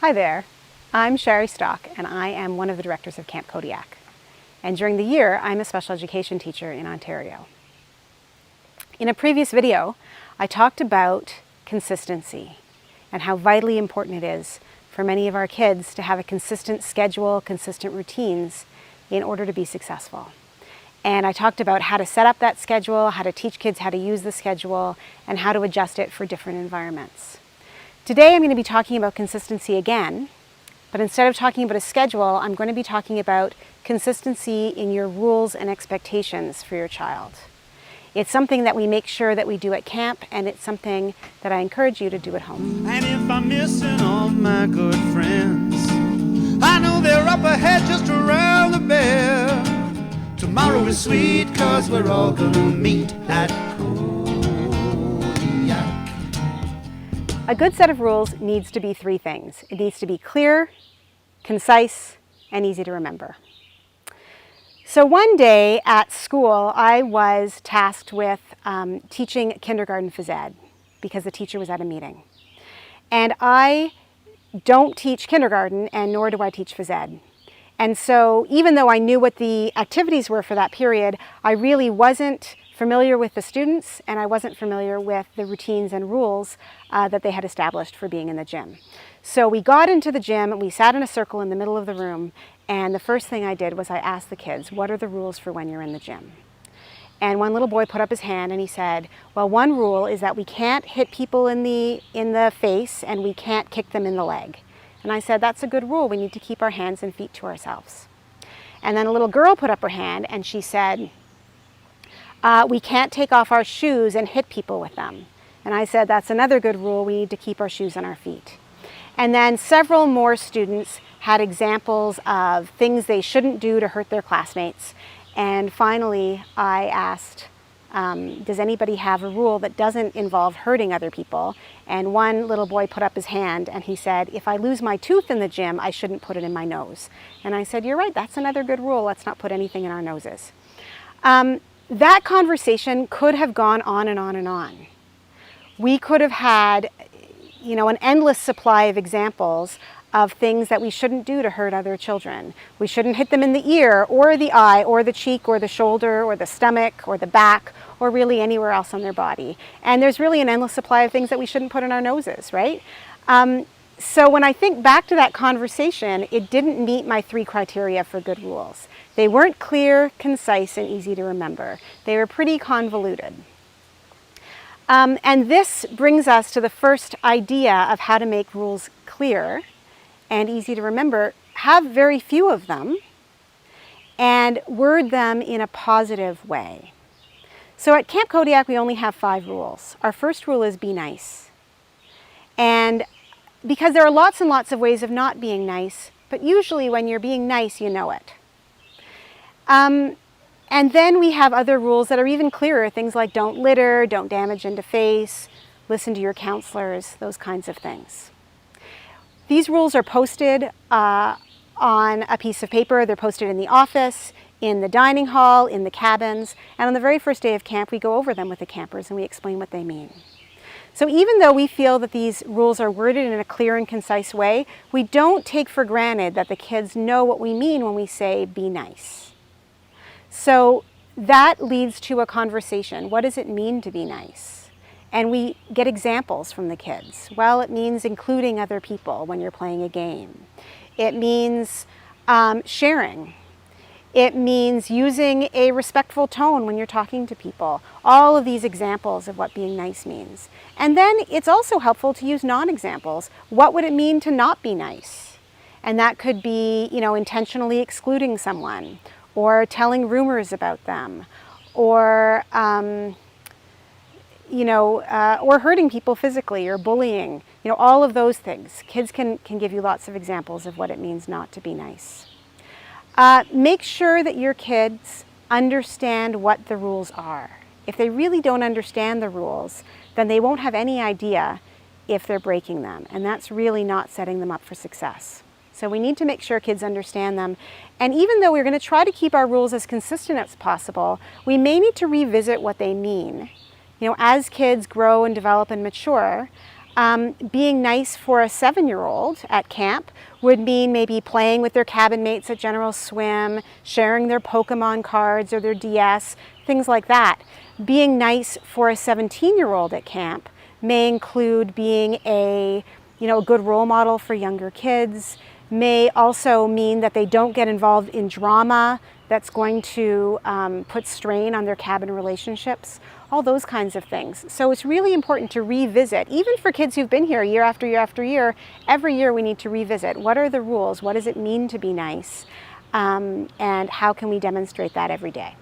Hi there, I'm Sherry Stock and I am one of the directors of Camp Kodiak. And during the year, I'm a special education teacher in Ontario. In a previous video, I talked about consistency and how vitally important it is for many of our kids to have a consistent schedule, consistent routines in order to be successful. And I talked about how to set up that schedule, how to teach kids how to use the schedule, and how to adjust it for different environments. Today I'm going to be talking about consistency again, but instead of talking about a schedule, I'm going to be talking about consistency in your rules and expectations for your child. It's something that we make sure that we do at camp, and it's something that I encourage you to do at home. And if I'm missing all my good friends, I know they're up ahead just around the bend. Tomorrow is sweet, 'cause we're all gonna meet at Kodiak. A good set of rules needs to be three things. It needs to be clear, concise, and easy to remember. So one day at school, I was tasked with teaching kindergarten phys ed because the teacher was at a meeting. And I don't teach kindergarten, and nor do I teach phys ed. And so even though I knew what the activities were for that period, I really wasn't familiar with the students, and I wasn't familiar with the routines and rules that they had established for being in the gym. So we got into the gym and we sat in a circle in the middle of the room, and the first thing I did was I asked the kids, what are the rules for when you're in the gym? And one little boy put up his hand and he said, well, one rule is that we can't hit people in the face and we can't kick them in the leg. And I said, that's a good rule. We need to keep our hands and feet to ourselves. And then a little girl put up her hand and she said, we can't take off our shoes and hit people with them. And I said, that's another good rule. We need to keep our shoes on our feet. And then several more students had examples of things they shouldn't do to hurt their classmates. And finally, I asked, does anybody have a rule that doesn't involve hurting other people? And one little boy put up his hand and he said, if I lose my tooth in the gym, I shouldn't put it in my nose. And I said, you're right, that's another good rule. Let's not put anything in our noses. That conversation could have gone on and on and on. We could have had, an endless supply of examples of things that we shouldn't do to hurt other children. We shouldn't hit them in the ear or the eye or the cheek or the shoulder or the stomach or the back or really anywhere else on their body. And there's really an endless supply of things that we shouldn't put in our noses, right? So when I think back to that conversation, it didn't meet my three criteria for good rules. They weren't clear, concise, and easy to remember. They were pretty convoluted. And this brings us to the first idea of how to make rules clear and easy to remember. Have very few of them and word them in a positive way. So at Camp Kodiak, we only have 5 rules. Our first rule is be nice. And because there are lots and lots of ways of not being nice, but usually when you're being nice, you know it. And then we have other rules that are even clearer, things like don't litter, don't damage into face, listen to your counselors, those kinds of things. These rules are posted on a piece of paper. They're posted in the office, in the dining hall, in the cabins, and on the very first day of camp, we go over them with the campers and we explain what they mean. So even though we feel that these rules are worded in a clear and concise way, we don't take for granted that the kids know what we mean when we say be nice. So that leads to a conversation. What does it mean to be nice? And we get examples from the kids. Well, it means including other people when you're playing a game. It means sharing. It means using a respectful tone when you're talking to people. All of these examples of what being nice means. And then it's also helpful to use non-examples. What would it mean to not be nice? And that could be, intentionally excluding someone, or telling rumors about them, or or hurting people physically, or bullying. All of those things. Kids can give you lots of examples of what it means not to be nice. Make sure that your kids understand what the rules are. If they really don't understand the rules, then they won't have any idea if they're breaking them, and that's really not setting them up for success. So we need to make sure kids understand them. And even though we're going to try to keep our rules as consistent as possible, we may need to revisit what they mean. As kids grow and develop and mature, Being nice for a 7-year-old at camp would mean maybe playing with their cabin mates at General Swim, sharing their Pokemon cards or their DS, things like that. Being nice for a 17-year-old at camp may include being a good role model for younger kids, may also mean that they don't get involved in drama that's going to put strain on their cabin relationships, all those kinds of things. So it's really important to revisit, even for kids who've been here year after year after year. Every year we need to revisit, what are the rules, what does it mean to be nice, and how can we demonstrate that every day.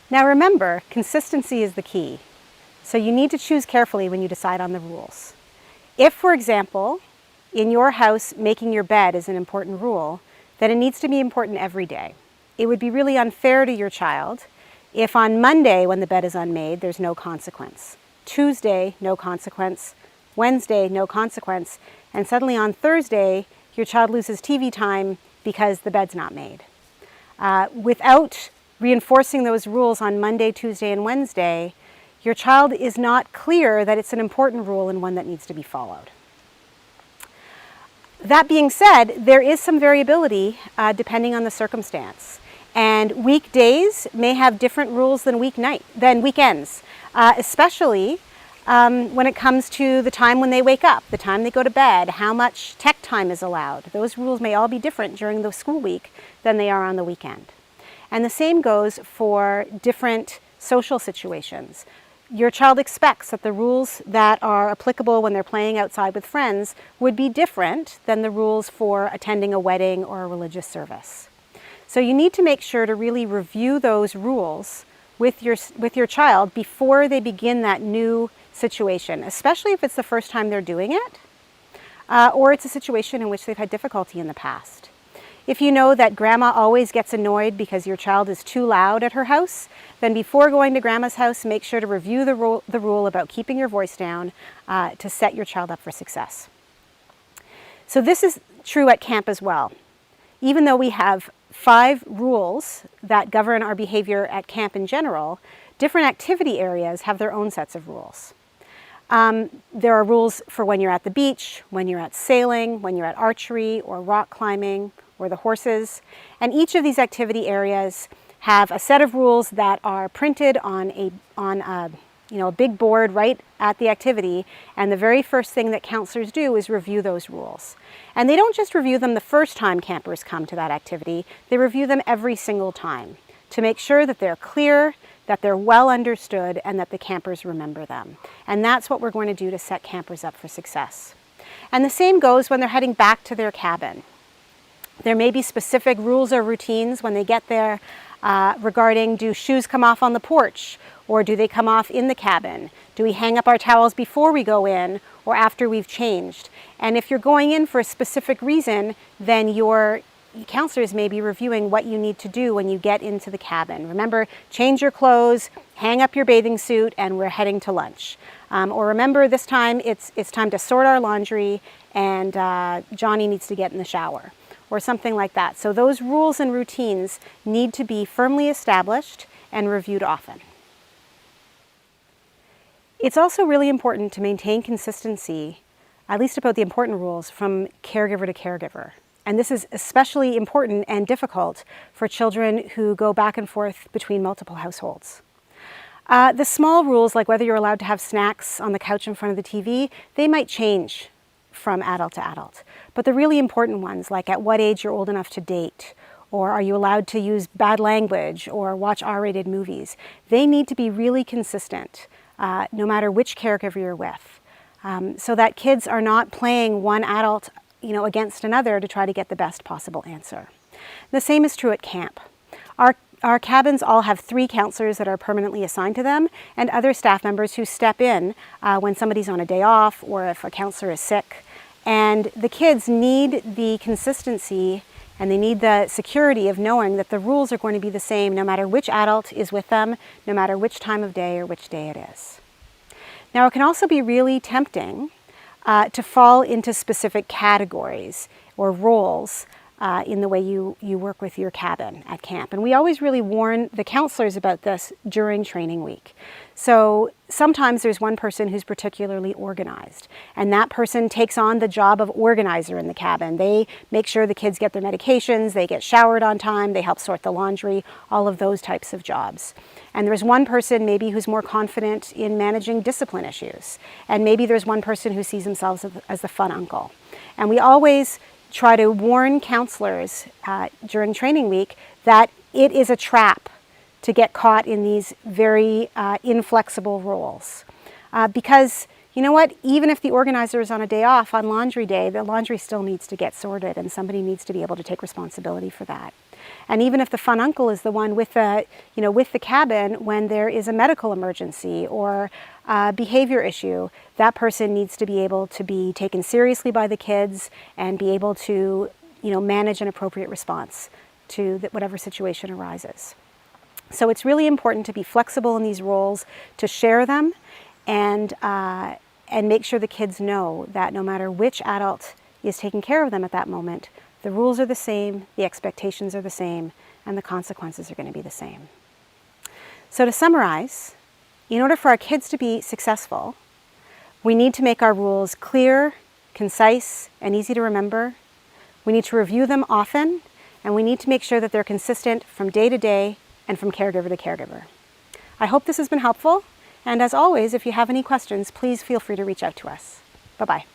Now remember, consistency is the key. So you need to choose carefully when you decide on the rules. If, for example, in your house, making your bed is an important rule, then it needs to be important every day. It would be really unfair to your child if on Monday, when the bed is unmade, there's no consequence. Tuesday, no consequence. Wednesday, no consequence. And suddenly on Thursday, your child loses TV time because the bed's not made. Without reinforcing those rules on Monday, Tuesday, and Wednesday, your child is not clear that it's an important rule and one that needs to be followed. That being said, there is some variability depending on the circumstance. And weekdays may have different rules than weekends, especially when it comes to the time when they wake up, the time they go to bed, how much tech time is allowed. Those rules may all be different during the school week than they are on the weekend. And the same goes for different social situations. Your child expects that the rules that are applicable when they're playing outside with friends would be different than the rules for attending a wedding or a religious service. So you need to make sure to really review those rules with your child before they begin that new situation, especially if it's the first time they're doing it, or it's a situation in which they've had difficulty in the past. If you know that grandma always gets annoyed because your child is too loud at her house, then before going to grandma's house, make sure to review the rule about keeping your voice down to set your child up for success. So this is true at camp as well. Even though we have 5 rules that govern our behavior at camp in general, different activity areas have their own sets of rules. There are rules for when you're at the beach, when you're at sailing, when you're at archery or rock climbing, or the horses. And each of these activity areas have a set of rules that are printed on a big board right at the activity. And the very first thing that counselors do is review those rules. And they don't just review them the first time campers come to that activity, they review them every single time to make sure that they're clear, that they're well understood, and that the campers remember them. And that's what we're going to do to set campers up for success. And the same goes when they're heading back to their cabin. There may be specific rules or routines when they get there regarding, do shoes come off on the porch, or do they come off in the cabin? Do we hang up our towels before we go in or after we've changed? And if you're going in for a specific reason, then your counselors may be reviewing what you need to do when you get into the cabin. Remember, change your clothes, hang up your bathing suit, and we're heading to lunch. Or remember, this time it's time to sort our laundry, and Johnny needs to get in the shower, or something like that. So those rules and routines need to be firmly established and reviewed often. It's also really important to maintain consistency, at least about the important rules, from caregiver to caregiver. And this is especially important and difficult for children who go back and forth between multiple households. The small rules, like whether you're allowed to have snacks on the couch in front of the TV, they might change from adult to adult. But the really important ones, like at what age you're old enough to date, or are you allowed to use bad language or watch R-rated movies, they need to be really consistent, no matter which caregiver you're with, so that kids are not playing one adult against another to try to get the best possible answer. The same is true at camp. Our cabins all have 3 counselors that are permanently assigned to them, and other staff members who step in when somebody's on a day off or if a counselor is sick. And the kids need the consistency and they need the security of knowing that the rules are going to be the same no matter which adult is with them, no matter which time of day or which day it is. Now, it can also be really tempting to fall into specific categories or roles in the way you work with your cabin at camp. And we always really warn the counselors about this during training week. So sometimes there's one person who's particularly organized, and that person takes on the job of organizer in the cabin. They make sure the kids get their medications, they get showered on time, they help sort the laundry, all of those types of jobs. And there's one person maybe who's more confident in managing discipline issues. And maybe there's one person who sees themselves as the fun uncle. And we always try to warn counselors during training week that it is a trap to get caught in these very inflexible roles. Because you know what, even if the organizer is on a day off, on laundry day, the laundry still needs to get sorted and somebody needs to be able to take responsibility for that. And even if the fun uncle is the one with the, with the cabin when there is a medical emergency or a behavior issue, that person needs to be able to be taken seriously by the kids and be able to, manage an appropriate response to whatever situation arises. So it's really important to be flexible in these roles, to share them, and make sure the kids know that no matter which adult is taking care of them at that moment, the rules are the same, the expectations are the same, and the consequences are going to be the same. So to summarize, in order for our kids to be successful, we need to make our rules clear, concise, and easy to remember. We need to review them often, and we need to make sure that they're consistent from day to day and from caregiver to caregiver. I hope this has been helpful, and as always, if you have any questions, please feel free to reach out to us. Bye-bye.